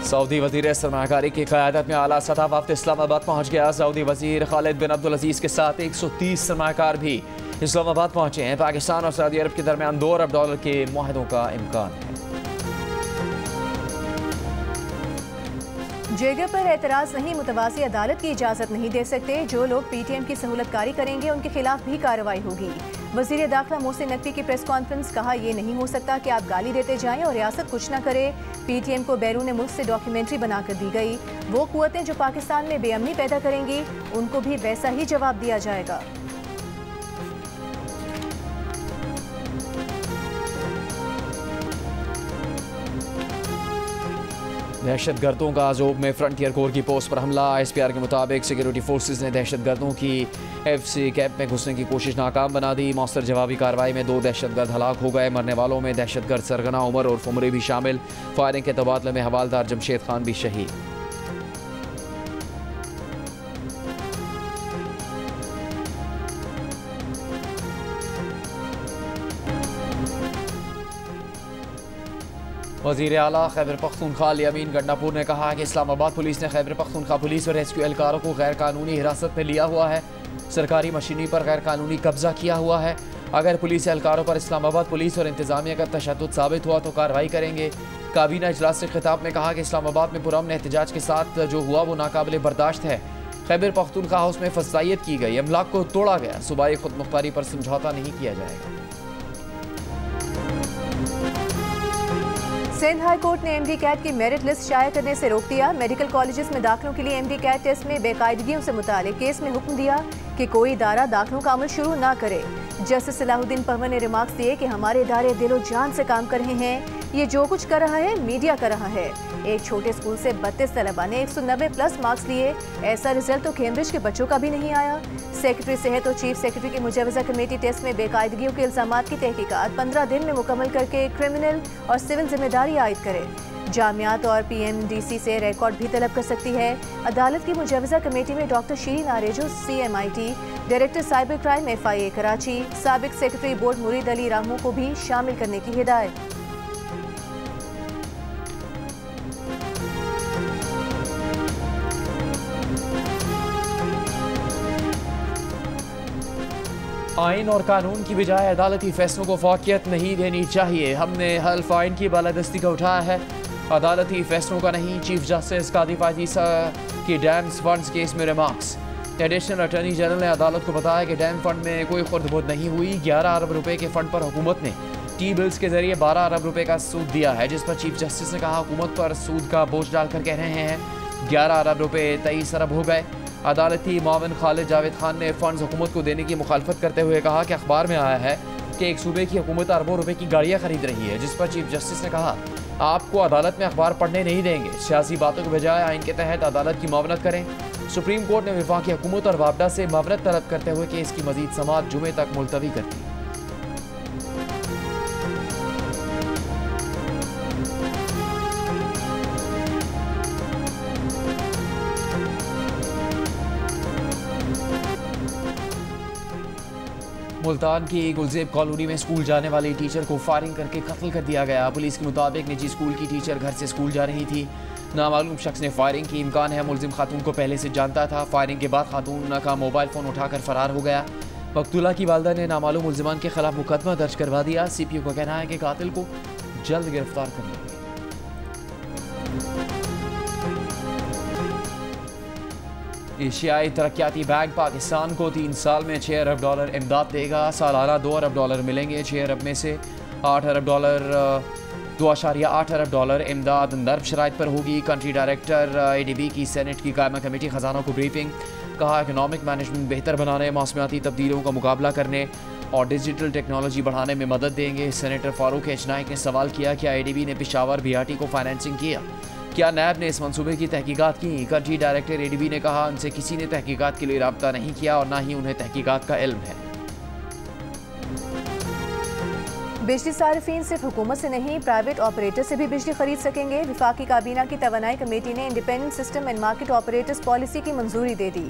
Saudi वज़ीर सरमाकारी की क़यादत में आला सतह वफ़द इस्लामाबाद पहुँच गया। सऊदी वज़ीर खालिद बिन अब्दुल अजीज़ के साथ 130 सरमाकार भी इस्लामाबाद पहुँचे हैं। पाकिस्तान और सऊदी अरब के दरमियान $2 अरब के मुआहदों का इम्कान है। जगह पर एतराज़ नहीं, मुतवाज़ी अदालत की इजाज़त नहीं दे सकते। जो लोग PTM की सहूलतकारी करेंगे उनके खिलाफ भी कार्रवाई होगी। वज़ीर दाखिला मोहसिन नकवी की प्रेस कॉन्फ्रेंस, कहा यह नहीं हो सकता कि आप गाली देते जाएं और रियासत कुछ न करे। PTM को बैरून मुल्क से डॉक्यूमेंट्री बनाकर दी गई। वो कुव्वतें जो पाकिस्तान में बेअमनी पैदा करेंगी उनको भी वैसा ही जवाब दिया जाएगा। दहशतगर्दों का जोब में फ्रंटियर कोर की पोस्ट पर हमला। SPR के मुताबिक सिक्योरिटी फोर्सेस ने दहशतगर्दों की FC कैंप में घुसने की कोशिश नाकाम बना दी। मौसर जवाबी कार्रवाई में 2 दहशतगर्द हलाक हो गए। मरने वालों में दहशतगर्द सरगना उमर और फुमरे भी शामिल। फायरिंग के तबादले में हवालदार जमशेद खान भी शहीद। वज़ीर आला खैबर पख्तूनख्वा यामीन गंडापुर ने कहा कि इस्लामाबाद पुलिस ने खैबर पख्तूनख्वा पुलिस और रेस्क्यू एहलकारों को गैर कानूनी हिरासत में लिया हुआ है। सरकारी मशीनरी पर गैर कानूनी कब्जा किया हुआ है। अगर पुलिस एहलकारों पर इस्लामाबाद पुलिस और इंतजामिया का तशद्दुद साबित हुआ तो कार्रवाई करेंगे। काबीना इजलास से खिताब में कहा कि इस्लामाबाद में पुरअमन एहतजाज के साथ जो हुआ वो नाकाबिले बर्दाश्त है। खैबर पख्तूनख्वा हाउस में फसाइयत की गई, अमलाक को तोड़ा गया। सूबाई खुदमुख्तारी पर समझौता नहीं किया जाएगा। सिंध हाई कोर्ट ने MD कैट की मेरिट लिस्ट शाया करने से रोक दिया। मेडिकल कॉलेजेस में दाखिलों के लिए MD कैट टेस्ट में बेकायदगियों से मुतालिक केस में हुक्म दिया कि कोई इदारा दाखिलों का अमल शुरू ना करे। जस्टिस सलाहुद्दीन पहवन ने रिमार्क्स दिए कि हमारे इदारे दिलो जान से काम कर रहे हैं। ये जो कुछ कर रहा है मीडिया कर रहा है। एक छोटे स्कूल से 32 तलबा ने 190+ मार्क्स लिए। ऐसा रिजल्ट तो कैम्ब्रिज के बच्चों का भी नहीं आया। सेक्रेटरी सेहत और चीफ सेक्रेटरी की मुजवजा कमेटी टेस्ट में बेकायदगियों के इल्जामात की तहकीकात 15 दिन में मुकम्मल करके क्रिमिनल और सिविल जिम्मेदारी आयद करे। जामियात और PMDC से रिकॉर्ड भी तलब कर सकती है। अदालत की मुजवजा कमेटी में doctor Shireen Arezoo CMIT, director cyber crime FIA Karachi, साबिक सेक्रेटरी बोर्ड मुरीद अली रामू को भी शामिल करने की हिदायत। आइन और कानून की बजाय अदालती फैसलों को फौकियत नहीं देनी चाहिए। हमने हल्फ आइन की बालादस्ती का उठाया है, अदालती फैसलों का नहीं। चीफ जस्टिस कादी फायजीसा की डैम्स फंड्स केस में रिमार्क्स। एडिशनल अटॉर्नी जनरल ने अदालत को बताया कि डैम फंड में कोई खुर्द-बुर्द नहीं हुई। 11 अरब रुपए के फंड पर हुकूमत ने T-बिल्स के जरिए 12 अरब रुपए का सूद दिया है, जिस पर चीफ जस्टिस ने कहा हुकूमत पर सूद का बोझ डालकर कह रहे हैं 11 अरब रुपए 23 अरब हो गए। अदालती मावन खालिद जावेद खान ने फंड्स हुकूमत को देने की मुखालफत करते हुए कहा कि अखबार में आया है कि एक सूबे की हुकूमत अरबों रुपए की गाड़ियां खरीद रही है, जिस पर चीफ जस्टिस ने कहा आपको अदालत में अखबार पढ़ने नहीं देंगे। सियासी बातों के बजाय आइन के तहत अदालत की मावनत करें। सुप्रीम कोर्ट ने वफाकी हुकूमत और वापडा से मावनत तलब करते हुए केस की मजीद समाअत जुमे तक मुलतवी कर दी। मुल्तान की गुलजेब कॉलोनी में स्कूल जाने वाली टीचर को फायरिंग करके कत्ल कर दिया गया। पुलिस के मुताबिक निजी स्कूल की टीचर घर से स्कूल जा रही थी। नामालूम शख्स ने फायरिंग की। इम्कान है मुलजिम खातून को पहले से जानता था। फायरिंग के बाद खातून का मोबाइल फ़ोन उठाकर फरार हो गया। मकतूला की वालदा ने नामालूम मुलजिमान के खिलाफ मुकदमा दर्ज करवा दिया। CPO का कहना है कि कातिल को जल्द गिरफ्तार कर लेंगे। एशियाई तरक्याती बैंक पाकिस्तान को 3 साल में $6 अरब इमदाद देगा। सालाना $2 अरब मिलेंगे। 6 अरब में से $2.8 अरब इमदाद नर्म शराइत पर होगी। कंट्री डायरेक्टर ADB की सेनेट की कायमा कमेटी खजाना को ब्रीफिंग। कहा इकनॉमिक मैनेजमेंट बेहतर बनाने, मौसमियाती तब्दीलियों का मुकाबला करने और डिजिटल टेक्नोलॉजी बढ़ाने में मदद देंगे। सेनेटर फारूक H नाइक ने सवाल किया क्या ADB ने पेशावर BRT को फाइनेंसिंग किया, क्या नैब ने इस मंसूबे की तहकीकात की। कंट्री डायरेक्टर ADB ने कहा उनसे किसी ने तहकीकात के लिए राब्ता नहीं किया और ना ही उन्हें तहकीकात का इल्म है। बिजली सार्फिन सिर्फ हुकूमत से नहीं प्राइवेट ऑपरेटर से भी बिजली खरीद सकेंगे। वफाकी काबीना की तवानाई कमेटी ने independent system and market operators policy की मंजूरी दे दी।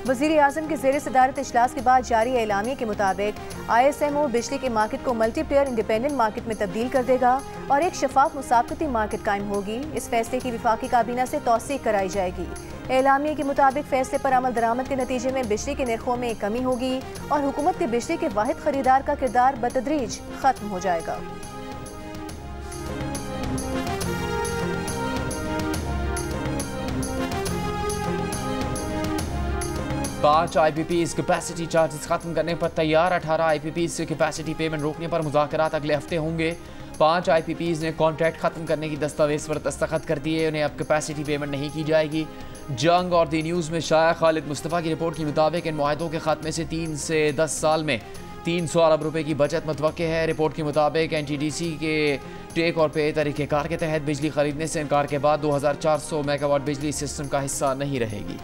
वज़ीर आज़म के ज़ेर सदारत इजलास के बाद जारी एलामिया के मुताबिक ISMO बिजली के मार्केट को मल्टीप्लेयर इंडिपेंडेंट मार्केट में तब्दील कर देगा और एक शफाफ मुसाबकती मार्केट कायम होगी। इस फैसले की वफाकी काबीना से तौसीक कराई जाएगी। एलामिया के मुताबिक फैसले पर अमल दरामद के नतीजे में बिजली के नरखों में कमी होगी और हुकूमत के बिजली के वाहिद खरीदार का किरदार बतदरीज खत्म हो जाएगा। पांच IPPs कैपेसिटी चार्जेस खत्म करने पर तैयार। 18 IPPs से कैपेसिटी पेमेंट रोकने पर मुज़ाकरात अगले हफ्ते होंगे। 5 IPPs ने कॉन्ट्रैक्ट खत्म करने की दस्तावेज पर दस्तखत कर दिए। उन्हें अब कैपेसिटी पेमेंट नहीं की जाएगी। जंग और दी न्यूज़ में शाया खालिद मुस्तफ़ा की रिपोर्ट के मुताबिक इन मुआहदों के खात्मे से 3 से 10 साल में 300 अरब रुपए की बचत मुतवक्के है। रिपोर्ट के मुताबिक NTDC के टेक और पे तरीक़ेकार के तहत बिजली खरीदने से इनकार के बाद 2400 मेगावाट बिजली सिस्टम का हिस्सा नहीं रहेगी।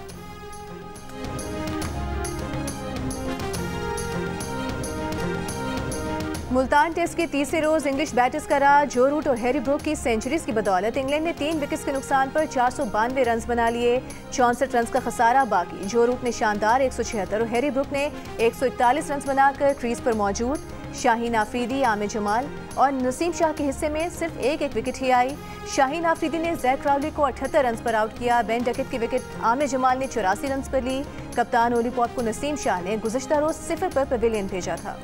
मुल्तान टेस्ट के तीसरे रोज इंग्लिश बैटर्स का राज। जो रूट और हैरी ब्रूक की सेंचुरीज की बदौलत इंग्लैंड ने 3 विकेट्स के नुकसान पर 492 रन बना लिए। 64 रन का खसारा बाकी। जो रूट ने शानदार 176 और हैरी ब्रूक ने 141 रन बनाकर क्रीज पर मौजूद। शाहीन आफरीदी, आमिर जमाल और नसीम शाह के हिस्से में सिर्फ एक विकेट ही आई। शाहीन आफरीदी ने जैक क्राउली को 78 रन पर आउट किया। बेन डकेट की विकेट आमिर जमाल ने 84 रन पर ली। कप्तान ओली पॉप को नसीम शाह ने गुज़श्ता रोज 0 पर पवेलियन भेजा था।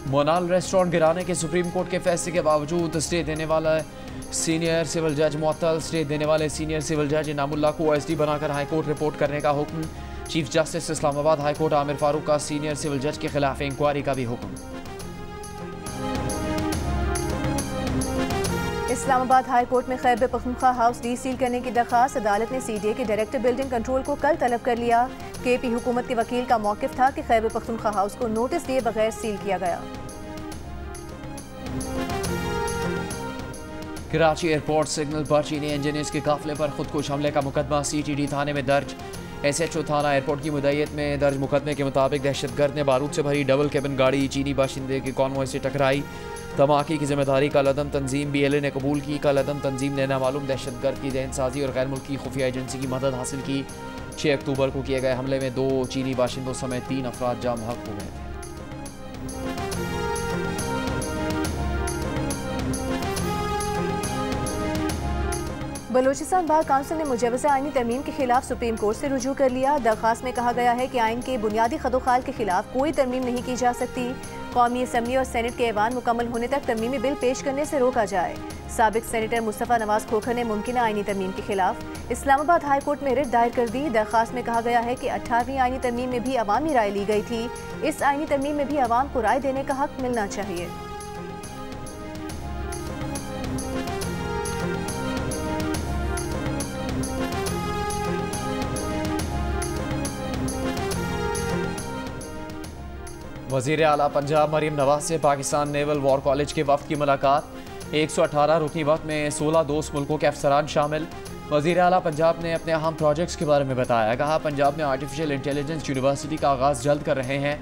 मोनाल रेस्टोरेंट गिराने के सुप्रीम कोर्ट के फैसले के बावजूद स्टे देने वाला सीनियर सिविल जज मुअत्तल। स्टे देने वाले सीनियर सिविल जज इनामुल्लाह को OSD बनाकर हाईकोर्ट रिपोर्ट करने का हुक्म। Chief justice Islamabad high court Aamir Farooq का सीनियर सिविल जज के खिलाफ इंक्वायरी का भी हुक्म। इस्लामाबाद हाई कोर्ट में खैबर पख्तूनख्वा हाउस डीसील करने की दरखास्त। अदालत ने CDA के डायरेक्टर बिल्डिंग कंट्रोल को कल तलब कर लिया। KP हुकूमत के वकील का मौकिफ था कि खैबर पख्तूनख्वा हाउस को नोटिस दिए बगैर सील किया गया। कराची एयरपोर्ट सिग्नल पर चीनी इंजीनियर्स के काफिले पर खुदकुश हमले का मुकदमा CTD थाने में दर्ज। SHO थाना एयरपोर्ट की मुद्दईयत में दर्ज मुकदमे के मुताबिक दहशतगर्द ने बारूद से भरी डबल कैबिन गाड़ी चीनी बाशिंदे के कॉन्वॉय से टकराई। धमाके की जिम्मेदारी कलअदम तंजीम BLA ने कबूल की। कलअदम तंजीम ने नामालूम दहशतगर्द की दहनसाजी और गैर मुल्की खुफिया एजेंसी की मदद हासिल की। 6 अक्टूबर को किए गए हमले में 2 चीनी बाशिंदों समेत 3 अफराद जाम हक हो गए थे। बलूचिस्तान बार काउंसिल ने मुजवज़ा आईनी तरमीम के खिलाफ सुप्रीम कोर्ट से रुजू कर लिया। दरख्वास्त में कहा गया है कि आइन के बुनियादी खदोखाल के खिलाफ कोई तरमीम नहीं की जा सकती। कौमी असम्बली और सेनेट के ऐवान मुकम्मल होने तक तरमीमी बिल पेश करने से रोका जाए। साबिक सेनेटर मुस्तफ़ा नवाज खोखर ने मुमकिना आईनी तरमीम के खिलाफ इस्लामाबाद हाई कोर्ट में रिट दायर कर दी। दरख्वास्त में कहा गया है कि 18वीं आईनी तरमीम में भी अवामी राय ली गई थी। इस आईनी तरमीम में भी अवाम को राय देने का हक मिलना चाहिए। वज़ीर आला पंजाब मरीम नवाज से पाकिस्तान नेवल वॉर कॉलेज के वफ्द की मुलाकात। 118 रुकनी वक्त में 16 दोस्त मुल्कों के अफसरान शामिल। वज़ीर आला पंजाब ने अपने अहम प्रोजेक्ट्स के बारे में बताया। कहा पंजाब में आर्टिफिशियल इंटेलिजेंस यूनिवर्सिटी का आगाज़ जल्द कर रहे हैं।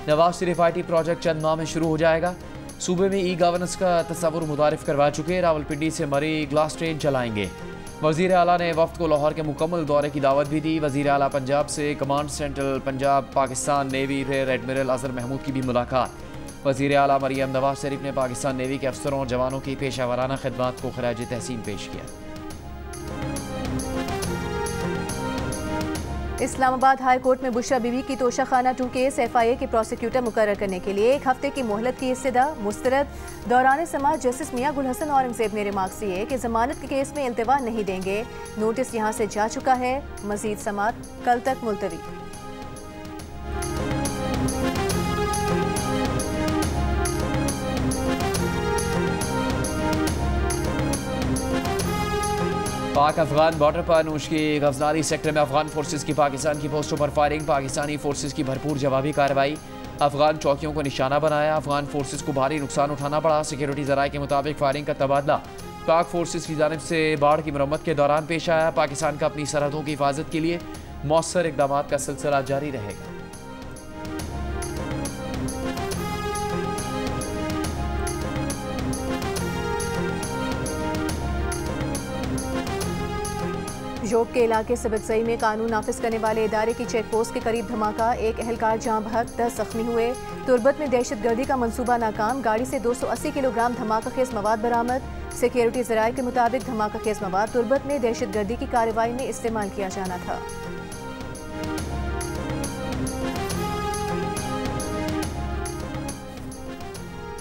नवाज शरीफ IT प्रोजेक्ट चंद माह में शुरू हो जाएगा। सूबे में E-गवर्नेंस का तस्वुर मुतारिफ करवा चुके। रावलपिंडी से मरी ग्लास ट्रेन चलाएंगे। वज़ीर आला ने वफ्द को लाहौर के मुकम्मल दौरे की दावत भी दी। वज़ीर आला पंजाब से command central Punjab Pakistan navy rear admiral Azhar Mahmood की भी मुलाकात। वज़ीर आला मरीम नवाज शरीफ ने पाकिस्तान नेवी के अफसरों और जवानों की पेशा वराना खिदमत को खराज तहसीन पेश किया। इस्लामाबाद हाई कोर्ट में बुशरा बीबी की तोशाखाना 2 केस FIA के प्रोसिक्यूटर मुकर्रर करने के लिए 1 हफ्ते की मोहलत की इस्तदा मुस्तरद। दौरान समाअत जस्टिस मियां गुल हसन औरंगजेब ने रिमार्क्स दिए कि जमानत के केस में इल्तिवा नहीं देंगे। नोटिस यहां से जा चुका है। मजीद समाअत कल तक मुलतवी। पाक अफगान बॉर्डर पर नूश की गजनारी सेक्टर में अफगान फोर्सेस की पाकिस्तान की पोस्टों पर फायरिंग। पाकिस्तानी फोर्सेस की भरपूर जवाबी कार्रवाई। अफगान चौकियों को निशाना बनाया। अफगान फोर्सेस को भारी नुकसान उठाना पड़ा। सिक्योरिटी जराये के मुताबिक फायरिंग का तबादला पाक फोर्सेस की जानिब से बाढ़ की मरम्मत के दौरान पेश आया। पाकिस्तान का अपनी सरहदों की हिफाजत के लिए मौसर इकदाम का सिलसिला जारी रहेगा। जोब के इलाके सबतसई में कानून नाफिज करने वाले इदारे की चेक पोस्ट के करीब धमाका, एक अहलकार जाँ बहक, 10 जख्मी हुए। तुर्बत में दहशतगर्दी का मंसूबा नाकाम, गाड़ी से 280 किलोग्राम धमाका खेज मवाद बरामद। सिक्योरिटी ज़राए के मुताबिक धमाका खेज मवाद तुर्बत में दहशतगर्दी की कार्रवाई में इस्तेमाल किया जाना था।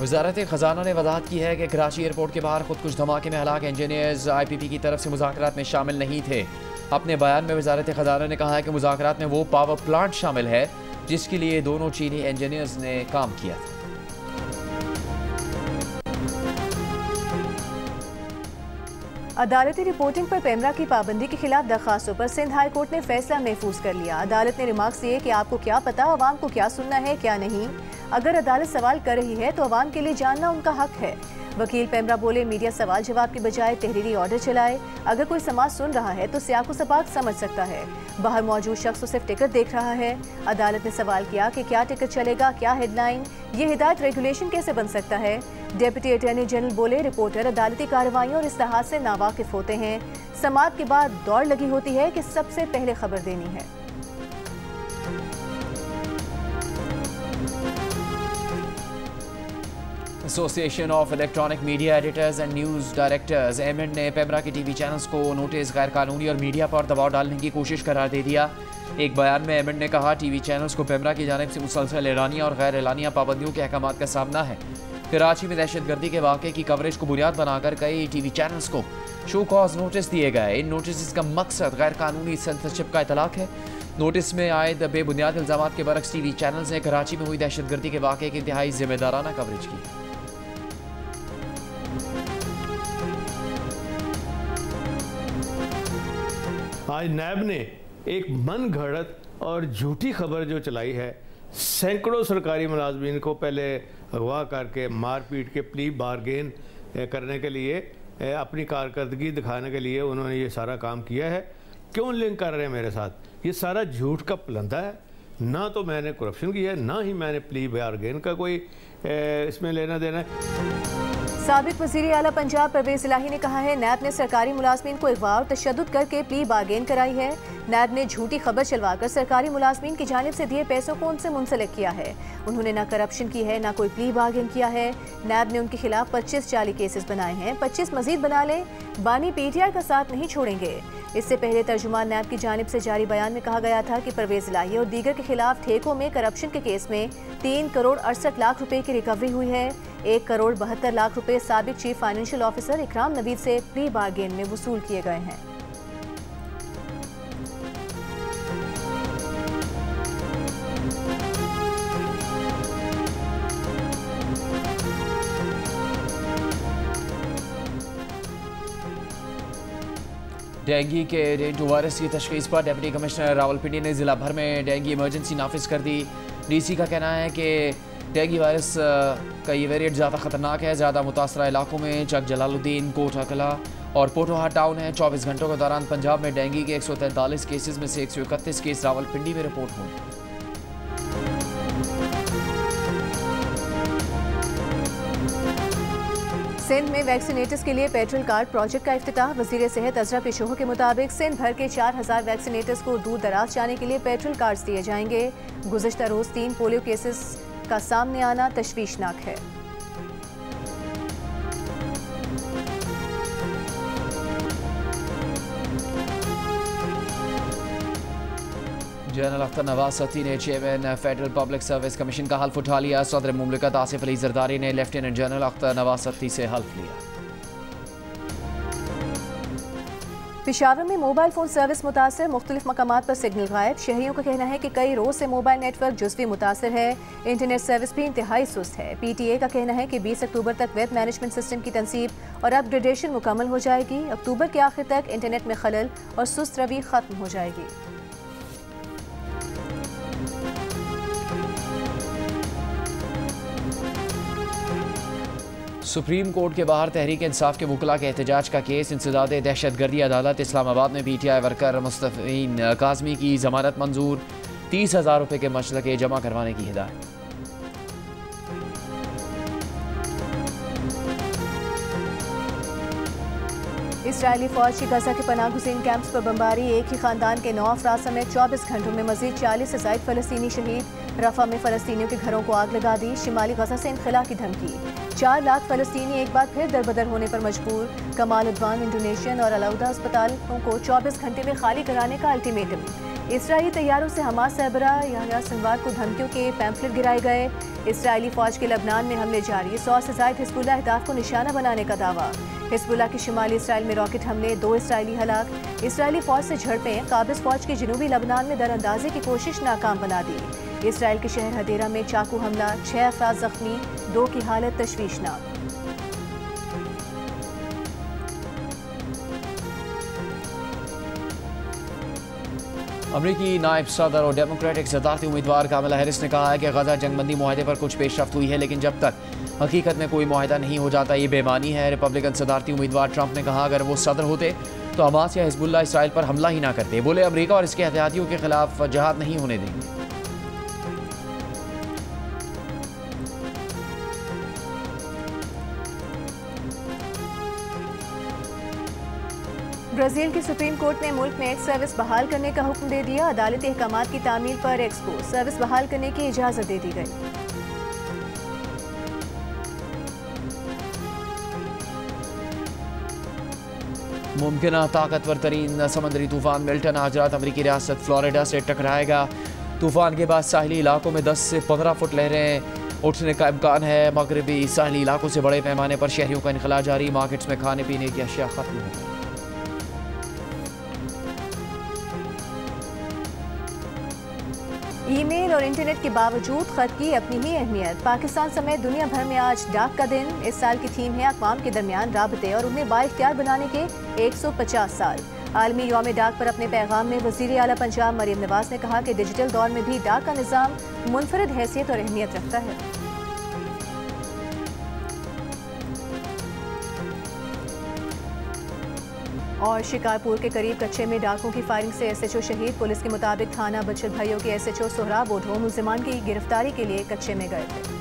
वज़ारत ख़जाना ने वजाहत की है कि कराची एयरपोर्ट के बाहर खुदकुश धमाके में हलाक इंजीनियर्स IPP की तरफ से मुज़ाकरात में शामिल नहीं थे। अपने बयान में वज़ारत ख़जाना ने कहा है कि मुज़ाकरात में वो पावर प्लांट शामिल है जिसके लिए दोनों चीनी इंजीनियर्स ने काम किया था। अदालती रिपोर्टिंग पर पैमरा की पाबंदी के खिलाफ दरखास्तों पर सिंध हाई कोर्ट ने फैसला महफूज कर लिया। अदालत ने रिमार्क्स दिए कि आपको क्या पता अवाम को क्या सुनना है क्या नहीं। अगर अदालत सवाल कर रही है तो अवाम के लिए जानना उनका हक है। वकील पैमरा बोले, मीडिया सवाल जवाब के बजाय तहरीरी ऑर्डर चलाए। अगर कोई समाज सुन रहा है तो सियाको सबाक समझ सकता है। बाहर मौजूद शख्स तो सिर्फ टिकट देख रहा है। अदालत ने सवाल किया कि क्या टिकट चलेगा, क्या हेडलाइन, ये हिदायत रेगुलेशन कैसे बन सकता है। डिप्टी अटॉर्नी जनरल बोले, रिपोर्टर अदालती कार्रवाइयों और इस्लाहात से नावाकिफ होते हैं। समाअत के बाद दौड़ लगी होती है कि सबसे पहले खबर देनी है। Association of electronic media editors and news directors एमिड ने पैमरा के TV चैनल्स को नोटिस गैर कानूनी और मीडिया पर दबाव डालने की कोशिश करार दे दिया। एक बयान में एमिड ने कहा, TV चैनल्स को पैमरा की जानिब से मुसलसल एलानिया और गैर एलानिया पाबंदियों के अहकाम का सामना है। कराची में दहशतगर्दी के वाक़े की कवरेज को बुनियाद बनाकर कई TV चैनल्स को शो कॉज नोटिस दिए गए। इन नोटिस का मकसद गैर कानूनी सेंसरशिप का इतलाक है। नोटिस में आयद बेबुनियाद इल्ज़ामात के बरक्स TV चैनल्स ने कराची में हुई दहशतगर्दी के वाक़े की इंतहाई जिम्मेदाराना कवरेज की। आज नैब ने एक मन घड़त और झूठी खबर जो चलाई है, सैकड़ों सरकारी मुलाजमीन को पहले अगवा करके मारपीट के प्ली बारगेन करने के लिए अपनी कारकर्दगी दिखाने के लिए उन्होंने ये सारा काम किया है। क्यों लिंक कर रहे हैं मेरे साथ? ये सारा झूठ का पलंदा है। ना तो मैंने करप्शन किया है, ना ही मैंने प्ली बारगेन का कोई इसमें लेना देना है। साबिक वज़ीर आला पंजाब परवेज़ इलाही ने कहा है, नैब ने सरकारी मुलाजमीन को अगवा और तशद्दुद करके प्ली बारगेन कराई है। नैब ने झूठी खबर चलवाकर सरकारी मुलाजमीन की जानिब से दिए पैसों को उनसे मुंसलिक किया है। उन्होंने ना करप्शन की है, ना कोई प्ली बारगेन किया है। नैब ने उनके खिलाफ 25 जाली केसेस बनाए हैं, 25 मजीद बना लें। बानी PTI का साथ नहीं छोड़ेंगे। इससे पहले तर्जुमान नैब की जानिब से जारी बयान में कहा गया था कि परवेज़ इलाही और दीगर के खिलाफ ठेकों में करप्शन के केस में 3 करोड़ 68 लाख रुपए की रिकवरी हुई है। 1 करोड़ 72 लाख रुपए साबिक चीफ फाइनेंशियल ऑफिसर इकराम नवीद से प्ली बारगेन में वसूल किए गए हैं। डेंगू के डेंगू वायरस की तशख़ीस पर डिप्टी कमिश्नर रावलपिंडी ने ज़िला भर में डेंगू इमरजेंसी नाफिज कर दी। DC का कहना है कि डेंगू वायरस का ये वेरिएंट ज़्यादा ख़तरनाक है। ज़्यादा मुतासरा इलाकों में चक जलालुद्दीन, कोट अकला और पोटोहा टाउन है। 24 घंटों के दौरान पंजाब में डेंगू के 143 केसेस में से 131 केस रावलपिंडी में रिपोर्ट हुए। सिंध में वैक्सीनेटर्स के लिए पेट्रोल कार्ड प्रोजेक्ट का इफ्तिताह। वज़ीर सेहत अजरा पेशोह के मुताबिक सिंध भर के 4000 वैक्सीनेटर्स को दूर दराज जाने के लिए पेट्रोल कार्ड्स दिए जाएंगे। गुज़िश्ता रोज़ 3 पोलियो केसेस का सामने आना तशवीशनाक है। जनरल अख्तर नवाज सत्ती ने chairman federal public service commission का हल्फ उठा लिया। सदर मुमलिकत आसिफ अली जरदारी ने लेफ्टिनेंट जनरल अख्तर नवाज सत्ती से हल्फ लिया। पेशावर में मोबाइल फ़ोन सर्विस मुतासर, मुख्तलिफ मकामात पर सिग्नल गायब। शहरियों का कहना है कि कई रोज से मोबाइल नेटवर्क जुज़वी मुतासर है। इंटरनेट सर्विस भी इंतहाई सुस्त है। PTA का कहना है कि 20 अक्टूबर तक वेब मैनेजमेंट सिस्टम की तनसीब और अपग्रेडेशन मुकम्मल हो जाएगी। अक्टूबर के आखिर तक इंटरनेट में खलल और सुस्त रवि खत्म हो जाएगी। सुप्रीम कोर्ट के बाहर तहरीक इंसाफ के वकला के एहतजाज का केस इंसदाद दहशतगर्दी अदालत इस्लामाबाद में PTI वर्कर मुस्तफ़ीन काज़मी की जमानत मंजूर 30,000 रुपये के मशलके जमा करवाने की हिदायत। इसराइली फौज की गजा के पनाह गुज़ीन कैंप्स पर बमबारी, एक ही खानदान के 9 अफराद समेत 24 घंटों में मजीद 40 से ज़ायद फ़लस्तीनी शहीद। रफ़ा में फ़लस्तीनियों के घरों को आग लगा दी, शिमाली गजा से इनखला की धमकी। 4 लाख फ़लस्तीनी एक बार फिर दरबदर होने पर मजबूर। कमाल उद्वान इंडोनेशियन और अलाउदा अस्पतालों को 24 घंटे में खाली कराने का अल्टीमेटम। इसराइली तैयारों से हमास सरबरा याह्या सिनवार को धमकियों के पैम्फलेट गिराए गए। इसराइली फौज के लबनान में हमले जारी, 100 से ज़ायद हिज़्बुल्लाह अहदाफ को निशाना बनाने का दावा। हिज़्बुल्लाह के शिमाली इसराइल में रॉकेट हमले, 2 इसराइली हलाक। इसराइली फौज से झड़पें, काबिज़ फौज की जनूबी लबनान में दरअंदाजी की कोशिश नाकाम बना दी। इसराइल के शहर हदेरा में चाकू हमला, 6 अफराद जख्मी, 2 की हालत तशवीशनाक। अमरीकी नायब सदर और डेमोक्रेटिक सदारती उम्मीदवार कामला हैरिस ने कहा है कि गजा जंगबंदी मुआहदे पर कुछ पेशरफ्त हुई है, लेकिन जब तक हकीकत में कोई मुआहदा नहीं हो जाता ये बेमानी है। रिपब्लिकन सदारती उम्मीदवार ट्रंप ने कहा अगर वो सदर होते तो हमास या हिज़्बुल्लाह इसराइल पर हमला ही ना करते। बोले अमरीका और इसके इत्तेहादियों के खिलाफ जहाद नहीं होने देंगे। ब्राज़ील की सुप्रीम कोर्ट ने मुल्क में एक्स सर्विस बहाल करने का हुक्म दे दिया। अदालती अहकामात की तामील पर एक्स को सर्विस बहाल करने की इजाज़त दे दी गई। मुमकिन ताकतवर तरीन समंदरी तूफान मिल्टन आज रात अमरीकी रियासत फ्लोरिडा से टकराएगा। तूफान के बाद साहिली इलाकों में 10 से 15 फुट लहरें उठने का इम्कान है। मगरबी साहिली इलाकों से बड़े पैमाने पर शहरियों का इनखला जारी। मार्केट्स में खाने पीने की अशिया खत्म हो गई। ईमेल और इंटरनेट के बावजूद खत की अपनी ही अहमियत। पाकिस्तान समेत दुनिया भर में आज डाक का दिन। इस साल की थीम है अक़वाम के दरमियान राबते और उन्हें बाइख्तियार बनाने के 150 साल। आलमी यौम डाक पर अपने पैगाम में वज़ीर आला पंजाब मरीम नवाज ने कहा कि डिजिटल दौर में भी डाक का निज़ाम मुनफरिद हैसियत और अहमियत रखता है। और शिकारपुर के करीब कच्चे में डाकों की फायरिंग से SHO शहीद। पुलिस के मुताबिक थाना बचत भाइयों के SHO सोहराब ओढो मुलजिमान की गिरफ्तारी के लिए कच्चे में गए थे।